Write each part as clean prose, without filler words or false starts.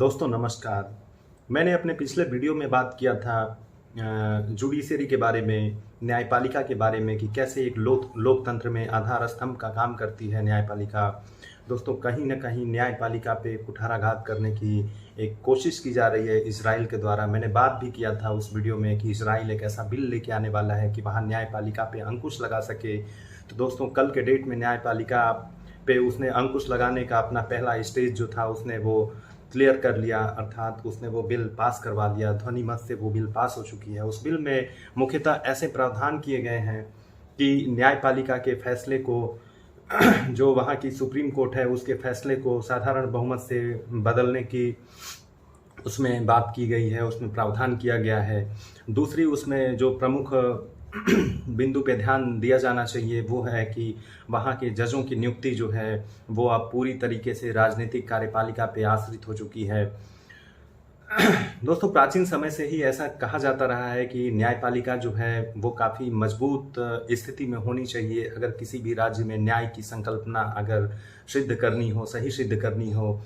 दोस्तों नमस्कार। मैंने अपने पिछले वीडियो में बात किया था जुडिशरी के बारे में, न्यायपालिका के बारे में कि कैसे एक लोकतंत्र में आधार स्तंभ का काम करती है न्यायपालिका। दोस्तों कहीं न कहीं न्यायपालिका पे कुठाराघात करने की एक कोशिश की जा रही है इज़राइल के द्वारा। मैंने बात भी किया था उस वीडियो में कि इज़राइल एक ऐसा बिल लेके आने वाला है कि वहाँ न्यायपालिका पे अंकुश लगा सके। तो दोस्तों कल के डेट में न्यायपालिका पे उसने अंकुश लगाने का अपना पहला स्टेज जो था उसने वो क्लियर कर लिया, अर्थात उसने वो बिल पास करवा लिया। ध्वनि मत से वो बिल पास हो चुकी है। उस बिल में मुख्यतः ऐसे प्रावधान किए गए हैं कि न्यायपालिका के फैसले को जो वहाँ की सुप्रीम कोर्ट है उसके फैसले को साधारण बहुमत से बदलने की उसमें बात की गई है, उसमें प्रावधान किया गया है। दूसरी उसमें जो प्रमुख बिंदु पे ध्यान दिया जाना चाहिए वो है कि वहाँ के जजों की नियुक्ति जो है वो अब पूरी तरीके से राजनीतिक कार्यपालिका पे आश्रित हो चुकी है। दोस्तों प्राचीन समय से ही ऐसा कहा जाता रहा है कि न्यायपालिका जो है वो काफ़ी मजबूत स्थिति में होनी चाहिए। अगर किसी भी राज्य में न्याय की संकल्पना अगर सिद्ध करनी हो, सही सिद्ध करनी हो,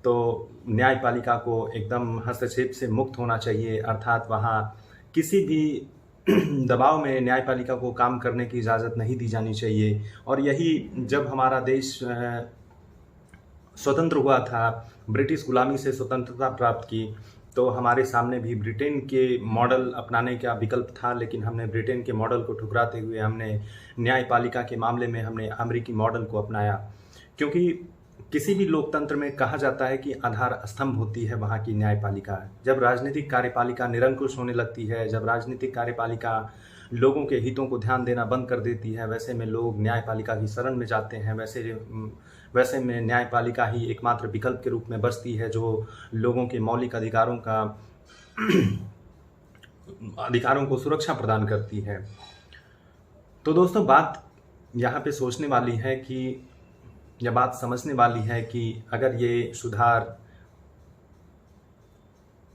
तो न्यायपालिका को एकदम हस्तक्षेप से मुक्त होना चाहिए। अर्थात वहाँ किसी भी दबाव में न्यायपालिका को काम करने की इजाज़त नहीं दी जानी चाहिए। और यही जब हमारा देश स्वतंत्र हुआ था, ब्रिटिश गुलामी से स्वतंत्रता प्राप्त की, तो हमारे सामने भी ब्रिटेन के मॉडल अपनाने का विकल्प था, लेकिन हमने ब्रिटेन के मॉडल को ठुकराते हुए हमने न्यायपालिका के मामले में हमने अमेरिकी मॉडल को अपनाया। क्योंकि किसी भी लोकतंत्र में कहा जाता है कि आधार स्तंभ होती है वहाँ की न्यायपालिका। जब राजनीतिक कार्यपालिका निरंकुश होने लगती है, जब राजनीतिक कार्यपालिका लोगों के हितों को ध्यान देना बंद कर देती है, वैसे में लोग न्यायपालिका की शरण में जाते हैं। वैसे में न्यायपालिका ही एकमात्र विकल्प के रूप में बचती है जो लोगों के मौलिक अधिकारों को सुरक्षा प्रदान करती है। तो दोस्तों बात यहाँ पे सोचने वाली है कि यह बात समझने वाली है कि अगर ये सुधार,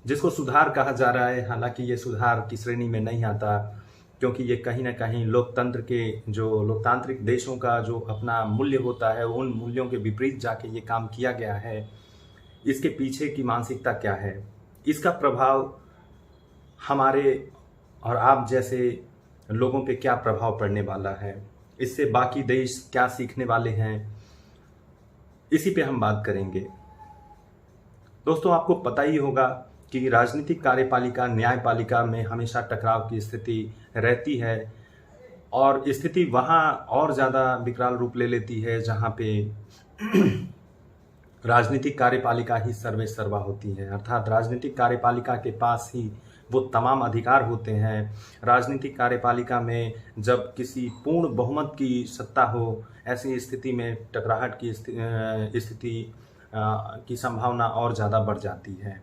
जिसको सुधार कहा जा रहा है, हालांकि ये सुधार की श्रेणी में नहीं आता, क्योंकि ये कहीं ना कहीं लोकतंत्र के जो लोकतांत्रिक देशों का जो अपना मूल्य होता है उन मूल्यों के विपरीत जाके ये काम किया गया है। इसके पीछे की मानसिकता क्या है, इसका प्रभाव हमारे और आप जैसे लोगों पे क्या प्रभाव पड़ने वाला है, इससे बाकी देश क्या सीखने वाले हैं, इसी पे हम बात करेंगे। दोस्तों आपको पता ही होगा कि राजनीतिक कार्यपालिका न्यायपालिका में हमेशा टकराव की स्थिति रहती है और स्थिति वहाँ और ज़्यादा विकराल रूप ले लेती है जहाँ पे राजनीतिक कार्यपालिका ही सर्वे सर्वा होती है। अर्थात राजनीतिक कार्यपालिका के पास ही वो तमाम अधिकार होते हैं। राजनीतिक कार्यपालिका में जब किसी पूर्ण बहुमत की सत्ता हो, ऐसी स्थिति में टकराहट की स्थिति की संभावना और ज़्यादा बढ़ जाती है।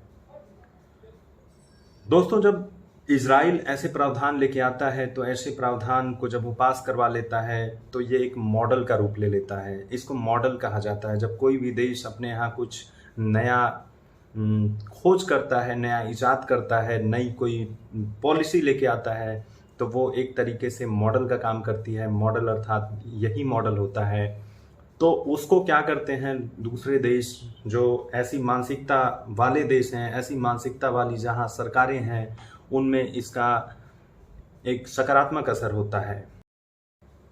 दोस्तों जब इज़राइल ऐसे प्रावधान लेके आता है तो ऐसे प्रावधान को जब वो पास करवा लेता है तो ये एक मॉडल का रूप ले लेता है। इसको मॉडल कहा जाता है। जब कोई भी देश अपने यहाँ कुछ नया खोज करता है, नया इजाद करता है, नई कोई पॉलिसी लेके आता है, तो वो एक तरीके से मॉडल का काम करती है। मॉडल अर्थात यही मॉडल होता है। तो उसको क्या करते हैं दूसरे देश, जो ऐसी मानसिकता वाले देश हैं, ऐसी मानसिकता वाली जहां सरकारें हैं, उनमें इसका एक सकारात्मक असर होता है।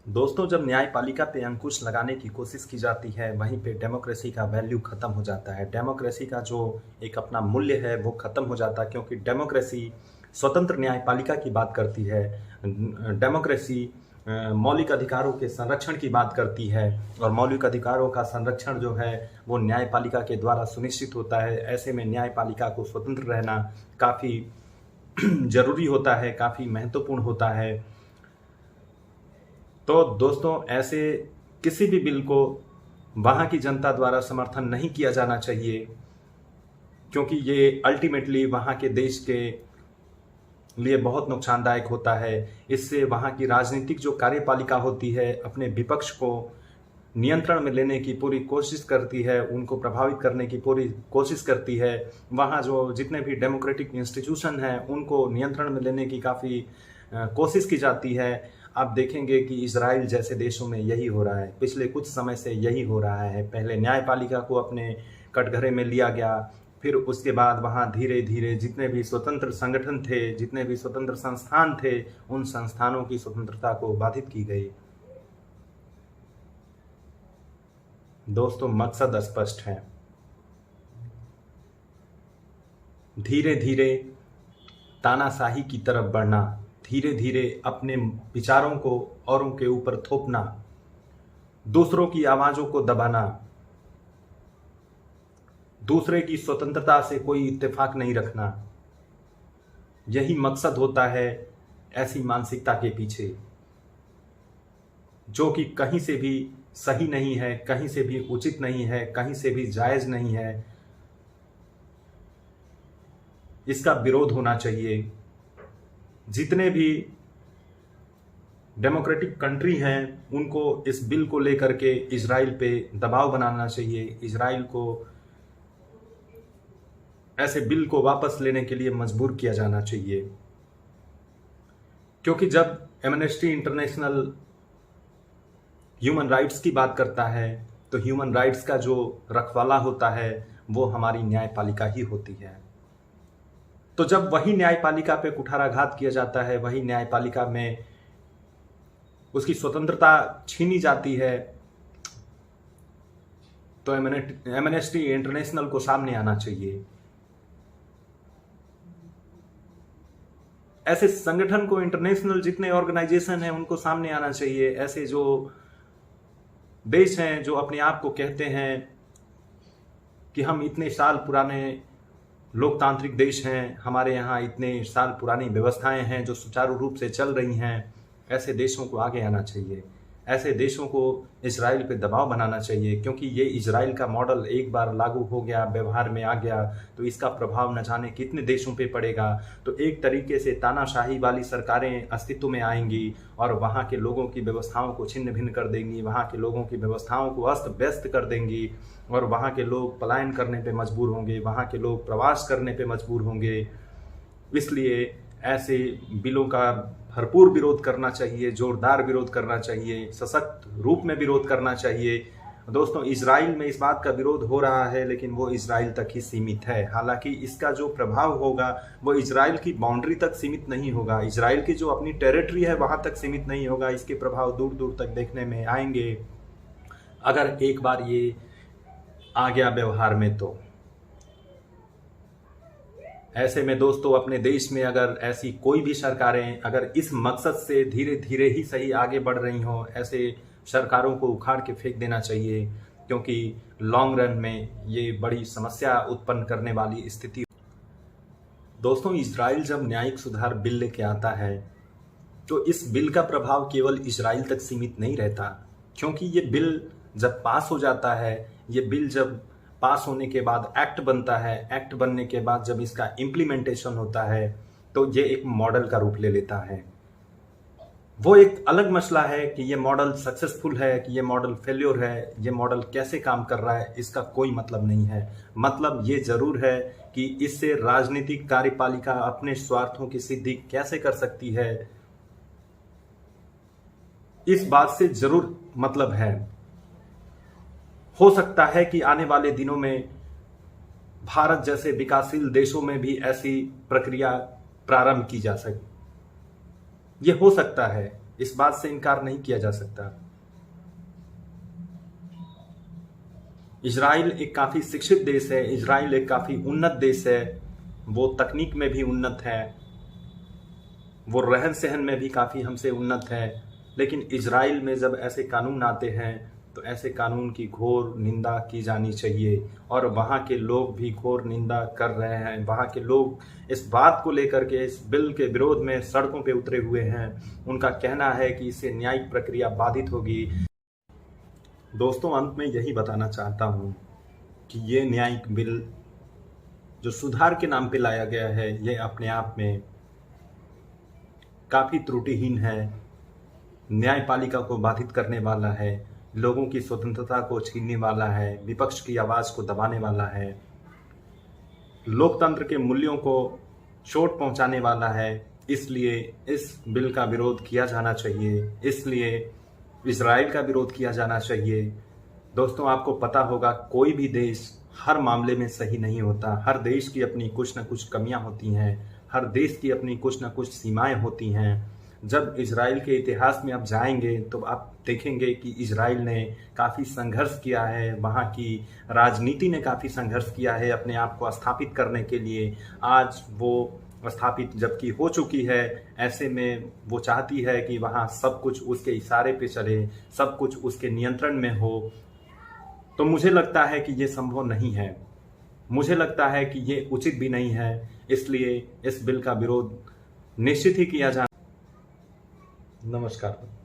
दोस्तों जब न्यायपालिका पे अंकुश लगाने की कोशिश की जाती है वहीं पे डेमोक्रेसी का वैल्यू ख़त्म हो जाता है। डेमोक्रेसी का जो एक अपना मूल्य है वो ख़त्म हो जाता है, क्योंकि डेमोक्रेसी स्वतंत्र न्यायपालिका की बात करती है। डेमोक्रेसी मौलिक अधिकारों के संरक्षण की बात करती है और मौलिक अधिकारों का संरक्षण जो है वो न्यायपालिका के द्वारा सुनिश्चित होता है। ऐसे में न्यायपालिका को स्वतंत्र रहना काफ़ी जरूरी होता है, काफ़ी महत्वपूर्ण होता है। तो दोस्तों ऐसे किसी भी बिल को वहाँ की जनता द्वारा समर्थन नहीं किया जाना चाहिए, क्योंकि ये अल्टीमेटली वहाँ के देश के लिए बहुत नुकसानदायक होता है। इससे वहाँ की राजनीतिक जो कार्यपालिका होती है अपने विपक्ष को नियंत्रण में लेने की पूरी कोशिश करती है, उनको प्रभावित करने की पूरी कोशिश करती है। वहाँ जो जितने भी डेमोक्रेटिक इंस्टीट्यूशन हैं उनको नियंत्रण में लेने की काफ़ी कोशिश की जाती है। आप देखेंगे कि इजराइल जैसे देशों में यही हो रहा है, पिछले कुछ समय से यही हो रहा है। पहले न्यायपालिका को अपने कटघरे में लिया गया, फिर उसके बाद वहाँ धीरे धीरे जितने भी स्वतंत्र संगठन थे, जितने भी स्वतंत्र संस्थान थे, उन संस्थानों की स्वतंत्रता को बाधित की गई। दोस्तों, मकसद स्पष्ट है। धीरे धीरे तानाशाही की तरफ बढ़ना, धीरे धीरे अपने विचारों को औरों के ऊपर थोपना, दूसरों की आवाजों को दबाना, दूसरे की स्वतंत्रता से कोई इत्तेफाक नहीं रखना, यही मकसद होता है ऐसी मानसिकता के पीछे, जो कि कहीं से भी सही नहीं है, कहीं से भी उचित नहीं है, कहीं से भी जायज नहीं है। इसका विरोध होना चाहिए। जितने भी डेमोक्रेटिक कंट्री हैं उनको इस बिल को लेकर के इजराइल पे दबाव बनाना चाहिए, इजराइल को ऐसे बिल को वापस लेने के लिए मजबूर किया जाना चाहिए। क्योंकि जब एमनेस्टी इंटरनेशनल ह्यूमन राइट्स की बात करता है तो ह्यूमन राइट्स का जो रखवाला होता है वो हमारी न्यायपालिका ही होती है। तो जब वही न्यायपालिका पे कुठाराघात किया जाता है, वही न्यायपालिका में उसकी स्वतंत्रता छीनी जाती है, तो एमनेस्टी इंटरनेशनल को सामने आना चाहिए। ऐसे संगठन को, इंटरनेशनल जितने ऑर्गेनाइजेशन हैं उनको सामने आना चाहिए। ऐसे जो देश हैं जो अपने आप को कहते हैं कि हम इतने साल पुराने लोकतांत्रिक देश हैं, हमारे यहाँ इतने साल पुरानी व्यवस्थाएं हैं जो सुचारू रूप से चल रही हैं, ऐसे देशों को आगे आना चाहिए। ऐसे देशों को इजराइल पे दबाव बनाना चाहिए, क्योंकि ये इजराइल का मॉडल एक बार लागू हो गया, व्यवहार में आ गया, तो इसका प्रभाव न जाने कितने देशों पे पड़ेगा। तो एक तरीके से तानाशाही वाली सरकारें अस्तित्व में आएंगी और वहाँ के लोगों की व्यवस्थाओं को छिन्न भिन्न कर देंगी, वहाँ के लोगों की व्यवस्थाओं को अस्त व्यस्त कर देंगी और वहाँ के लोग पलायन करने पे मजबूर होंगे, वहाँ के लोग प्रवास करने पे मजबूर होंगे। इसलिए ऐसे बिलों का भरपूर विरोध करना चाहिए, जोरदार विरोध करना चाहिए, सशक्त रूप में विरोध करना चाहिए। दोस्तों, इजराइल में इस बात का विरोध हो रहा है, लेकिन वो इजराइल तक ही सीमित है। हालांकि इसका जो प्रभाव होगा वो इजराइल की बाउंड्री तक सीमित नहीं होगा, इजराइल की जो अपनी टेरिटरी है वहाँ तक सीमित नहीं होगा। इसके प्रभाव दूर दूर तक देखने में आएंगे अगर एक बार ये आ गया व्यवहार में। तो ऐसे में दोस्तों, अपने देश में अगर ऐसी कोई भी सरकारें अगर इस मकसद से धीरे धीरे ही सही आगे बढ़ रही हों, ऐसे सरकारों को उखाड़ के फेंक देना चाहिए, क्योंकि लॉन्ग रन में ये बड़ी समस्या उत्पन्न करने वाली स्थिति। दोस्तों, इजराइल जब न्यायिक सुधार बिल लेके आता है तो इस बिल का प्रभाव केवल इजराइल तक सीमित नहीं रहता, क्योंकि ये बिल जब पास हो जाता है, ये बिल जब पास होने के बाद एक्ट बनता है, एक्ट बनने के बाद जब इसका इम्प्लीमेंटेशन होता है तो ये एक मॉडल का रूप ले लेता है। वो एक अलग मसला है कि ये मॉडल सक्सेसफुल है कि ये मॉडल फेल्योर है, ये मॉडल कैसे काम कर रहा है, इसका कोई मतलब नहीं है। मतलब ये जरूर है कि इससे राजनीतिक कार्यपालिका अपने स्वार्थों की सिद्धि कैसे कर सकती है, इस बात से जरूर मतलब है। हो सकता है कि आने वाले दिनों में भारत जैसे विकासशील देशों में भी ऐसी प्रक्रिया प्रारंभ की जा सके, ये हो सकता है, इस बात से इनकार नहीं किया जा सकता। इजराइल एक काफी शिक्षित देश है, इजराइल एक काफी उन्नत देश है, वो तकनीक में भी उन्नत है, वो रहन सहन में भी काफी हमसे उन्नत है। लेकिन इजराइल में जब ऐसे कानून आते हैं तो ऐसे कानून की घोर निंदा की जानी चाहिए, और वहाँ के लोग भी घोर निंदा कर रहे हैं। वहाँ के लोग इस बात को लेकर के, इस बिल के विरोध में सड़कों पे उतरे हुए हैं। उनका कहना है कि इससे न्यायिक प्रक्रिया बाधित होगी। दोस्तों, अंत में यही बताना चाहता हूँ कि ये न्यायिक बिल जो सुधार के नाम पे लाया गया है, ये अपने आप में काफ़ी त्रुटिहीन है, न्यायपालिका को बाधित करने वाला है, लोगों की स्वतंत्रता को छीनने वाला है, विपक्ष की आवाज को दबाने वाला है, लोकतंत्र के मूल्यों को चोट पहुंचाने वाला है। इसलिए इस बिल का विरोध किया जाना चाहिए, इसलिए इजराइल का विरोध किया जाना चाहिए। दोस्तों, आपको पता होगा कोई भी देश हर मामले में सही नहीं होता। हर देश की अपनी कुछ ना कुछ कमियां होती हैं, हर देश की अपनी कुछ ना कुछ सीमाएं होती हैं। जब इजराइल के इतिहास में आप जाएंगे तो आप देखेंगे कि इजराइल ने काफ़ी संघर्ष किया है, वहाँ की राजनीति ने काफ़ी संघर्ष किया है अपने आप को स्थापित करने के लिए। आज वो स्थापित जबकि हो चुकी है, ऐसे में वो चाहती है कि वहाँ सब कुछ उसके इशारे पे चले, सब कुछ उसके नियंत्रण में हो। तो मुझे लगता है कि ये संभव नहीं है, मुझे लगता है कि ये उचित भी नहीं है। इसलिए इस बिल का विरोध निश्चित ही किया जाना। नमस्कार।